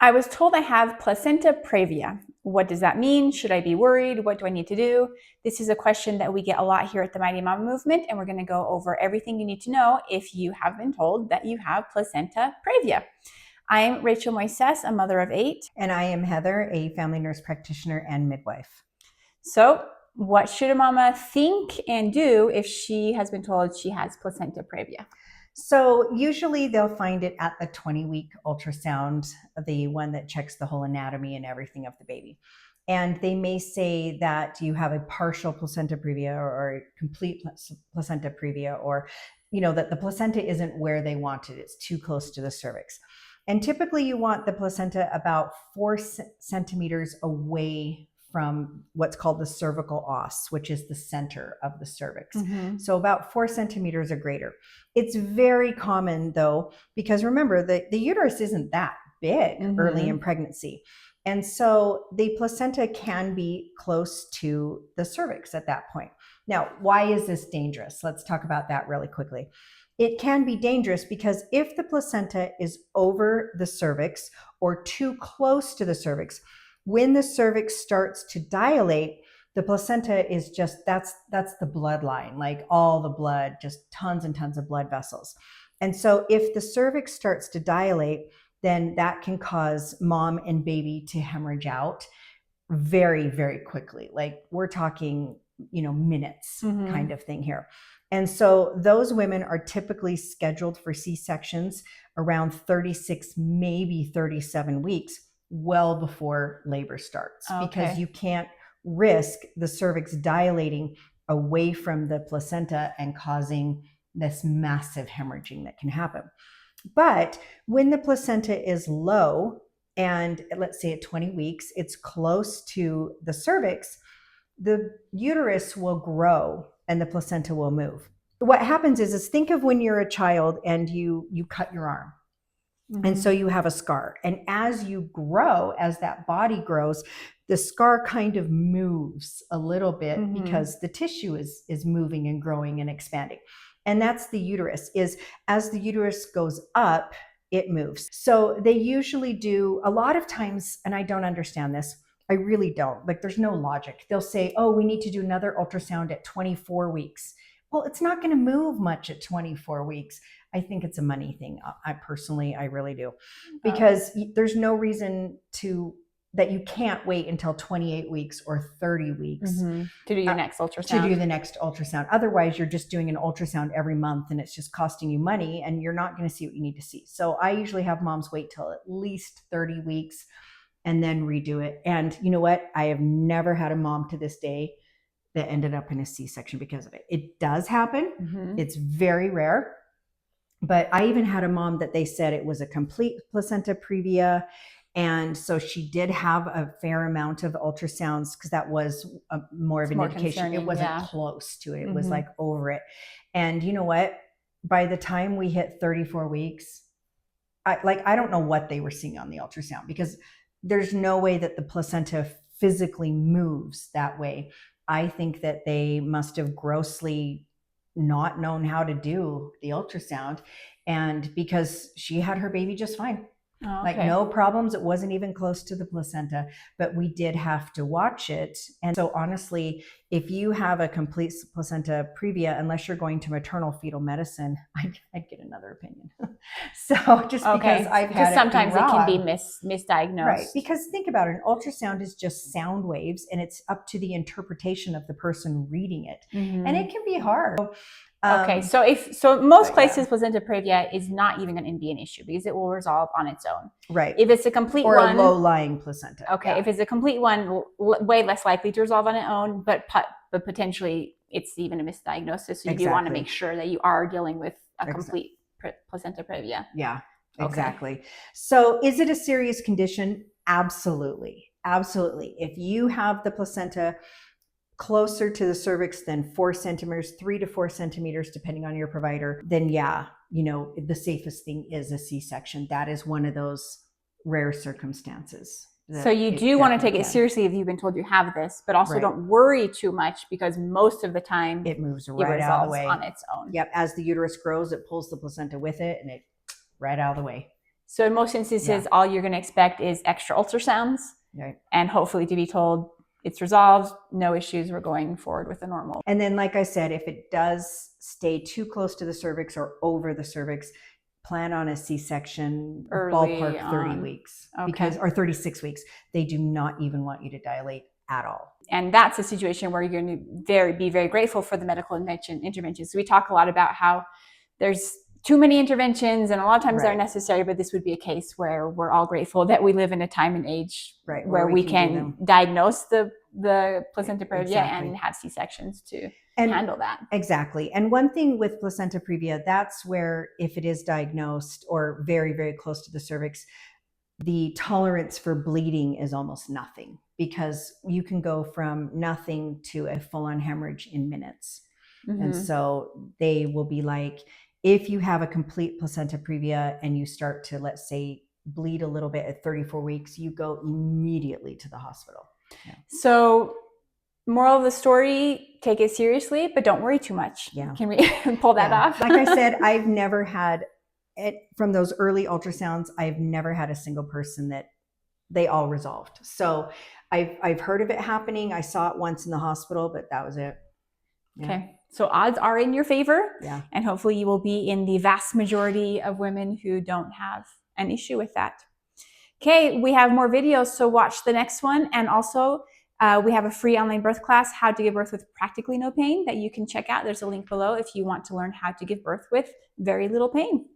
I was told I have placenta previa. What does that mean? Should I be worried? What do I need to do? This is a question that we get a lot here at the Mighty Mama Movement, and we're going to go over everything you need to know if you have been told that you have placenta previa. I'm Rachel Moises, a mother of 8. And I am Heather, a family nurse practitioner and midwife. So, what should a mama think and do if she has been told she has placenta previa? So usually they'll find it at the 20-week ultrasound, the one that checks the whole anatomy and everything of the baby. And they may say that you have a partial placenta previa or a complete placenta previa, or, that the placenta isn't where they want it. It's too close to the cervix. And typically you want the placenta about 4 centimeters away from what's called the cervical os, which is the center of the cervix. Mm-hmm. So about 4 centimeters or greater. It's very common though, because remember the uterus isn't that big early in pregnancy. And so the placenta can be close to the cervix at that point. Now, why is this dangerous? Let's talk about that really quickly. It can be dangerous because if the placenta is over the cervix or too close to the cervix, when the cervix starts to dilate, the placenta is just, that's the bloodline, like all the blood, just tons and tons of blood vessels. And so if the cervix starts to dilate, then that can cause mom and baby to hemorrhage out very, very quickly. Like we're talking, minutes kind of thing here. And so those women are typically scheduled for C-sections around 36, maybe 37 weeks, well before labor starts, because you can't risk the cervix dilating away from the placenta and causing this massive hemorrhaging that can happen. But when the placenta is low, and let's say at 20 weeks, it's close to the cervix, the uterus will grow and the placenta will move. What happens is think of when you're a child and you cut your arm. And so you have a scar. And as you grow, as that body grows, the scar kind of moves a little bit because the tissue is moving and growing and expanding. And that's the uterus, is as the uterus goes up, it moves. So they usually do a lot of times, and I don't understand this. I really don't. Like there's no logic. They'll say, oh, we need to do another ultrasound at 24 weeks. Well, it's not going to move much at 24 weeks. I think it's a money thing. I really do, because there's no reason that you can't wait until 28 weeks or 30 weeks to do your next ultrasound. To do the next ultrasound. Otherwise, you're just doing an ultrasound every month and it's just costing you money and you're not going to see what you need to see. So I usually have moms wait till at least 30 weeks and then redo it. And you know what? I have never had a mom to this day that ended up in a C-section because of it. It does happen. It's very rare. But I even had a mom that they said it was a complete placenta previa. And so she did have a fair amount of ultrasounds because that was more of an indication. It wasn't close to it. It was like over it. And you know what? By the time we hit 34 weeks, I don't know what they were seeing on the ultrasound, because there's no way that the placenta physically moves that way. I think that they must have grossly not known how to do the ultrasound, and because she had her baby just fine. Like no problems. It wasn't even close to the placenta, but we did have to watch it. And so honestly, if you have a complete placenta previa, unless you're going to maternal fetal medicine, I'd get another opinion. So just because I've had it sometimes it can be misdiagnosed. Right. Because think about it, an ultrasound is just sound waves and it's up to the interpretation of the person reading it. And it can be hard. So most places placenta previa is not even going to be an issue because it will resolve on its own. Right. If it's a complete or one, a low-lying placenta. If it's a complete one, way less likely to resolve on its own, but potentially it's even a misdiagnosis. So you do want to make sure that you are dealing with a complete placenta previa. Yeah, exactly. So is it a serious condition? Absolutely. Absolutely. If you have the placenta closer to the cervix than 4 centimeters, 3 to 4 centimeters, depending on your provider, then the safest thing is a C-section. That is one of those rare circumstances. So you do want to take it seriously if you've been told you have this, but also don't worry too much because most of the time it moves right out of the way on its own. Yep. As the uterus grows, it pulls the placenta with it and it right out of the way. So in most instances, Yeah. all you're going to expect is extra ultrasounds, Right. and hopefully to be told it's resolved, no issues, we're going forward with the normal. And then, like I said, if it does stay too close to the cervix or over the cervix, plan on a C-section, Early ballpark 30 on. weeks, Okay. because, or 36 weeks. They do not even want you to dilate at all. And that's a situation where you're going to be very grateful for the medical interventions. So we talk a lot about how there's too many interventions and a lot of times they're necessary, but this would be a case where we're all grateful that we live in a time and age where we can diagnose the placenta previa and have C-sections to handle that. Exactly. And one thing with placenta previa, that's where if it is diagnosed or very close to the cervix, the tolerance for bleeding is almost nothing, because you can go from nothing to a full-on hemorrhage in minutes. And so they will be like, if you have a complete placenta previa and you start to, let's say, bleed a little bit at 34 weeks, you go immediately to the hospital. Yeah. So moral of the story, take it seriously, but don't worry too much. Yeah. Can we pull that off? Like I said, I've never had it from those early ultrasounds. I've never had a single person that they all resolved. So I've heard of it happening. I saw it once in the hospital, but that was it. Yeah. Okay. So odds are in your favor. Yeah. And hopefully you will be in the vast majority of women who don't have an issue with that. Okay. We have more videos, so watch the next one. And also we have a free online birth class, How to Give Birth with Practically No Pain, that you can check out. There's a link below if you want to learn how to give birth with very little pain.